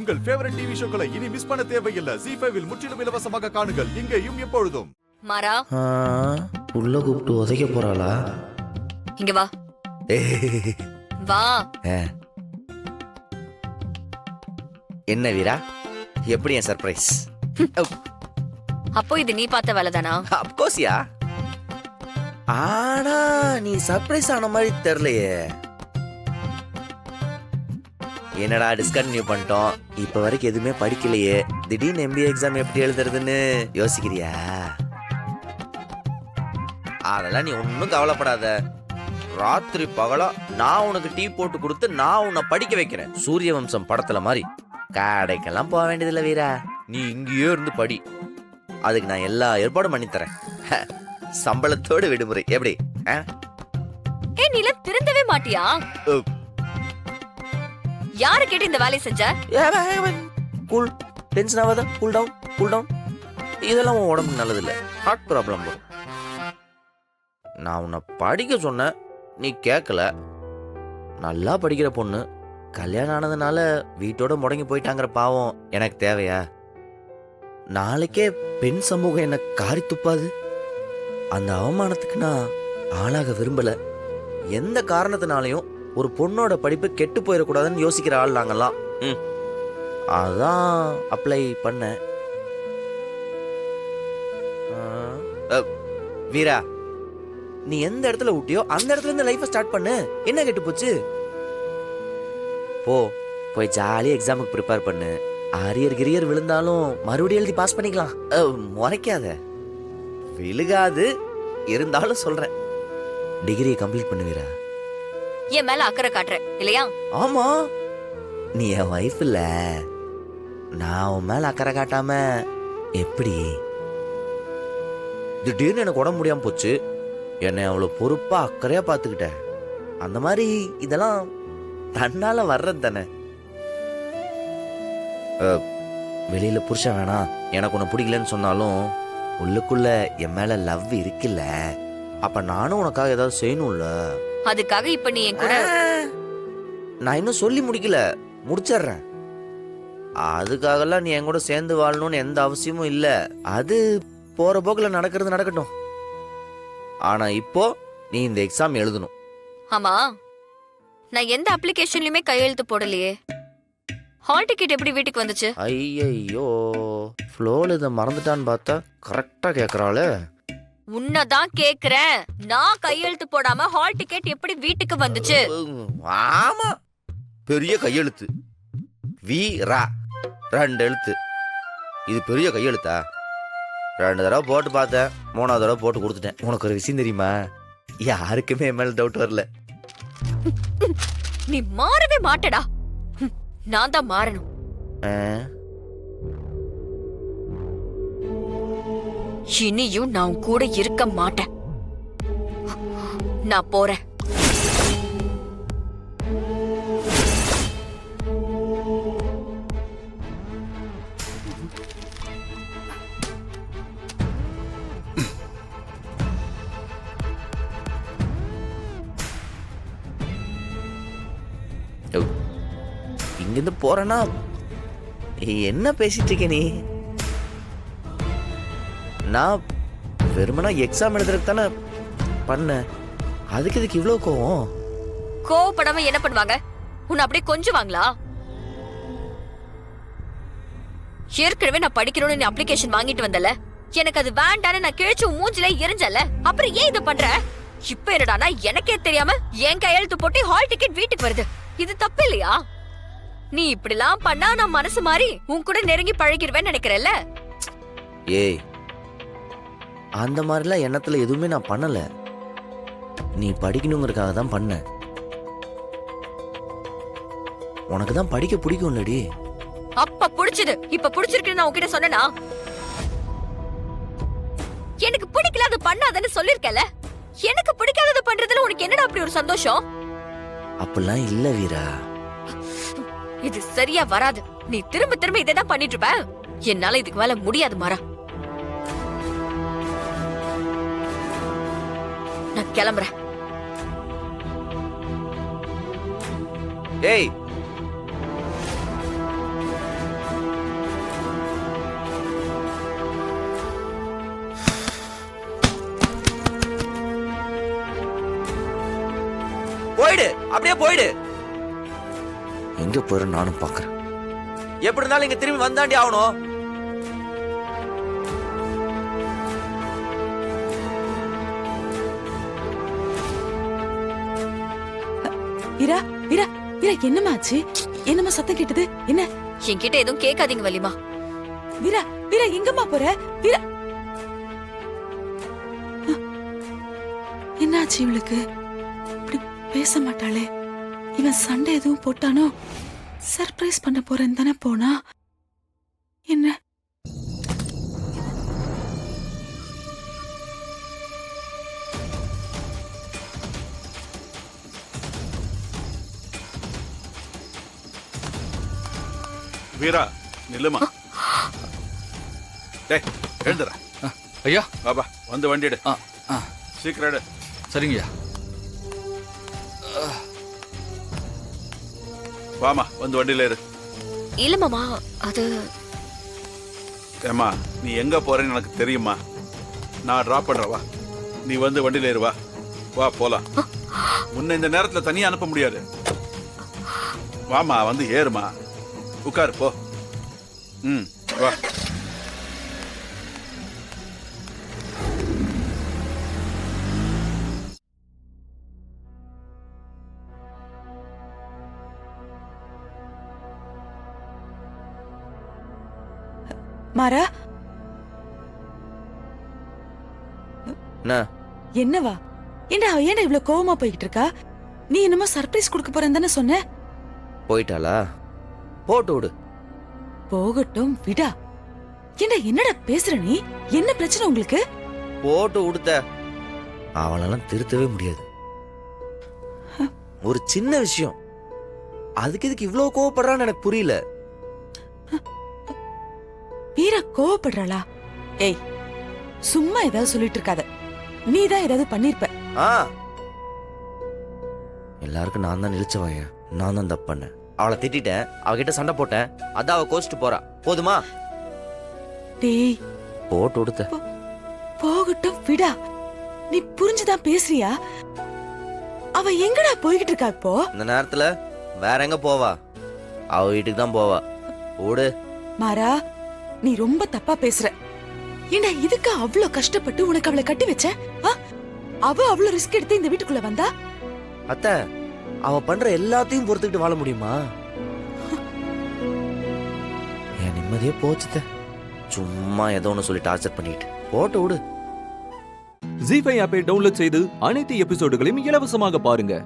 உங்கள் favourite TV ஷோக்களை இனி miss பண்ண தேவையில்லை. ஜீ5 இல் முற்றிலும் இலவசமாக காணுங்கள். இங்கேயும் எப்பொழுதும். மாறா உள்ள கூப்பிட்டு உதைக்க போறாளா? இங்க வா. வா. என்ன வீரா, எப்படி என் சர்ப்ரைஸ்? அப்போ இது நீ பார்த்த வேலை தானா? அப்கோர்ஸ்யா. ஆனா நீ சர்ப்ரைஸ் ஆன மாதிரி தெரியலையே. என்னடா டிஸ்கண்டினியூ பண்ணிட்டோம், இப்ப வரைக்கும் எதுவுமே படிக்கலையே, திடீர்னு MBA எக்ஸாம் எப்படி எழுதுறதுன்னு யோசிக்கிறியா? அதெல்லாம் நீ ஒன்னும் கவலைப்படாத. ராத்திரி பகலா நான் உனக்கு டீ போட்டு கொடுத்து நான் உன்னை படிக்க வைக்கிறேன். சூரிய வம்சம் படத்துல மாதிரி கடைக்கெல்லாம் போக வேண்டியதில்லை வீரா, நீ இங்கேயே இருந்து படி. அதுக்கு நான் எல்லா ஏற்பாடும் பண்ணி தரேன். சம்பளத்தோடு விடுமுறை எப்படி? ஏ நீல திருந்தவே மாட்டியா? யாரு கேட்டு இந்த வேலையை செஞ்ச? கூல், டென்ஷன் ஆகாத, கூல் டவுன், கூல் டவுன். இதெல்லாம் உன் உடம்புக்கு நல்லது இல்லை, ஹார்ட் ப்ராப்ளம் வரும். நான் உன்னை படிக்க சொன்னேன், நீ கேட்கல. நல்லா படிக்கிற பொண்ணு கல்யாணம் ஆனதுனால வீட்டோட முடங்கி போயிட்டாங்கிற பாவம் எனக்கு தேவையா? நாளைக்கே பெண் சமூகம் என்ன காரி துப்பாது. அந்த அவமானத்துக்கு நான் ஆளாக விரும்பல. எந்த காரணத்தினாலையும் ஒரு பொண்ணோட படிப்பு கெட்டு போயிடக்கூடாதுன்னு யோசிக்கிற ஆள் நாங்கெல்லாம். அதான் அப்ளை பண்ண. வீரா, நீ எந்த இடத்துல விட்டியோ அந்த இடத்துல இருந்து லைஃபை ஸ்டார்ட் பண்ணு. என்ன கெட்டு போச்சு? போய் ஜாலியா எக்ஸாமுக்கு ப்ரிப்பேர் பண்ணு. அரியர் கிரியர் விழுந்தாலும் மறுபடியும் எழுதி பாஸ் பண்ணிக்கலாம். முறைக்காத. விழுகாது இருந்தாலும் சொல்றேன், டிகிரியை கம்ப்ளீட் பண்ணுவீரா? என் மேல அக்கறை காட்டுற இல்லையா? ஆமா, நீ என் வைஃப் இல்ல. நான் உன் மேல அக்கறை காட்டாம எப்படி? திடீர்னு எனக்கு உடம்பு முடியாம போச்சு, என்னை அவ்வளவு பொறுப்பா அக்கறையா பாத்துக்கிட்ட. அந்த மாதிரி இதெல்லாம் தன்னால வர்றது தானே. வெளியில புருஷன் வேணாம், எனக்கு உன்னை பிடிக்கலன்னு சொன்னாலும் உள்ளுக்குள்ள என் மேல லவ் இருக்குல்ல, அப்ப நானும் உனக்காக ஏதாவது செய்யணும்ல. அதுக்காக இப்ப நீ என் கூட. நான் இன்னும் சொல்லி முடிக்கல, முடிச்சிடுறேன். அதுக்காகலாம் நீ என் கூட சேர்ந்து வாழணும்னு எந்த அவசியமும் இல்ல. அது போற போக்குல நடக்கிறது நடக்கட்டும். ஆனா இப்போ நீ இந்த எக்ஸாம் எழுதணும். ஆமா, நான் எந்த அப்ளிகேஷன்லயுமே கையெழுத்து போடலையே. ஹால் டிக்கெட் எப்படி வீட்டுக்கு வந்துச்சு? ஐயோ, ஃப்ளோல இதை மறந்துட்டான்னு பார்த்தா கரெக்டா கேக்குறாளே. உன்னதான் கேக்குறேன், நான் கையெழுத்து போடாம ஹால் டிக்கெட் எப்படி வீட்டுக்கு வந்துச்சு? ஆமா, பெரிய கையெழுத்து, வீரா, 2 எழுத்து. இது பெரிய கையெழுத்தா? 2 தடவை போட்டு பார்த்தேன், 3வது தடவை போட்டு கொடுத்துட்டேன். உனக்கு ஒரு விஷயம் தெரியுமா? யாருக்குமே என் மேல டவுட் வரல. நீ மாறவே மாட்டடா. நான் தான் மாறணும். இனியும் நான் கூட இருக்க மாட்டேன். நான் போறேன். இங்கிருந்து போறேன்னா என்ன பேசிட்டு இருக்க நீ? நான் வெறுமனா எக்ஸாம் எழுதுறதுக்கு தானே பண்ண, அதுக்கு இதுக்கு இவ்வளவு கோவம்? கோவப்படாம என்ன பண்ணுவாங்க? உன்னை அப்படியே கொஞ்சுவாங்களா? ஏற்கனவே நான் படிக்கணும்னு நீ அப்ளிகேஷன் வாங்கிட்டு வந்தல, எனக்கு அது வேண்டான்னு நான் கிழிச்சு மூஞ்சில எரிஞ்சல, அப்புறம் ஏன் இதை பண்ற? இப்ப என்னடானா எனக்கே தெரியாம என் கையெழுத்து போட்டு ஹால் டிக்கெட் வீட்டுக்கு வருது. இது தப்பு இல்லையா? நீ இப்படிலாம் பண்ணா நான் மனசு மாறி உன் கூட நெருங்கி பழகிடுவேன்னு நினைக்கிறல்ல? ஏய், அந்த மாதிரிலாம் எண்ணத்துல எதுவுமே நான் பண்ணல. நீ படிக்கணுங்கிறதுக்காக தான் பண்ண. உனக்கு தான் படிக்க பிடிக்கும் இல்லடி? அப்ப பிடிச்சது இப்ப பிடிச்சிருக்குன்னு நான் உன்கிட்ட சொன்னனா? எனக்கு பிடிக்கல அது பண்ணாதன்னு சொல்லிருக்கல. எனக்கு பிடிக்காதது பண்றதுல உனக்கு என்னடா அப்படி ஒரு சந்தோஷம்? அப்படிலாம் இல்ல வீரா. இது சரியா வராது. நீ திரும்ப திரும்ப இதைதான் பண்ணிட்டு இருப்ப. என்னால இதுக்கு மேல முடியாது மாறா. நான் கிளம்புறேன். ஏய், அப்படியே போயிடு. எங்க போற நானும் பாக்குறேன். எப்படி இருந்தாலும் இங்க திரும்பி வந்தாண்டி ஆகணும். வீரா வீரா வீரா, என்னமாச்சு? என்னமா சத்தம் கேட்டது? என்ன? என்கிட்ட எதுவும் கேட்காதீங்க வலிமா. வீரா வீரா, எங்கம்மா போற? வீரா, என்னாச்சு இவளுக்கு? இப்படி பேச மாட்டாளே. இவன் சண்டை எதுவும் போட்டானோ? சர்ப்ரைஸ் பண்ண போறேன்னு தானே போனா. என்ன? வீரா நில்லுமா. டேய் எழுந்துற. ஐயா பாபா வந்து வண்டி எடு. சீக்கிரம் எடு. சரிங்கய்யா. வாமா வந்து வண்டியில ஏறு. இல்ல மாமா, அது ஏமா நீ எங்க போறேன்னு எனக்கு தெரியுமா. நான் டிராப் பண்றேன், வா. நீ வந்து வண்டியில ஏறு, வா வா போலாம். முன்ன இந்த நேரத்துல தனியா அனுப்ப முடியாது. வாமா வந்து ஏறுமா. உட்காரு போ. வா. மாறா, என்ன என்னவா? ஏண்டா இவ்வளவு கோவமா போய்கிட்டு இருக்கா? நீ என்னமோ சர்ப்ரைஸ் கொடுக்க போறேன்னு தானே சொன்ன? போயிட்டாளா? போட்டு விடு. போகட்டும், விடா. ஏண்டா என்னடா பேசுற நீ? என்ன பிரச்சனை உங்களுக்கு? போட்டு விடுத்த. அவளெல்லாம் திருத்தவே முடியாது. ஒரு சின்ன விஷயம், அதுக்கு இதுக்கு இவ்வளவு கோவப்படுறான்னு எனக்கு புரியல. வீரா கோவப்படுறாளா? ஏய், சும்மா ஏதாவது சொல்லிட்டு இருக்காத. நீதான் ஏதாவது பண்ணிருப்ப. எல்லாருக்கும் நான் தான் நிலைச்சவாய. நான் தான் தப்பு பண்ணேன். அவளை திட்டிட்டேன், அவகிட்ட சண்டை போட்டேன், அதான் அவ கோச்சிட்டு போறா. போதுமா? டேய், போட்டு விடுத்த. போகட்டும், விடா. நீ புரிஞ்சுதான் பேசுறியா? அவ எங்கடா போய்கிட்டு இருக்கா இப்போ? இந்த நேரத்துல வேற எங்க போவா? அவ வீட்டுக்கு தான் போவா. ஓடு. மாறா, நீ ரொம்ப தப்பா பேசுற. ஏண்டா இதுக்கு அவ்ளோ கஷ்டப்பட்டு உனக்கு அவளை கட்டி வச்ச? அவ அவ்ளோ ரிஸ்க் எடுத்து இந்த வீட்டுக்குள்ள வந்தா? அத்தை, அவ பண்ற எல்லாத்தையும் பொறுத்துக்கிட்டு வாழ முடியுமா? என் நிம்மதியே போச்சுத்த. சும்மா ஏதோ ஒன்று சொல்லி டார்ச்சர் பண்ணிட்டு. போட்டு விடு. ஜீ5 ஆப்பை டவுன்லோட் செய்து அனைத்து எபிசோடுகளையும் இலவசமாக பாருங்க.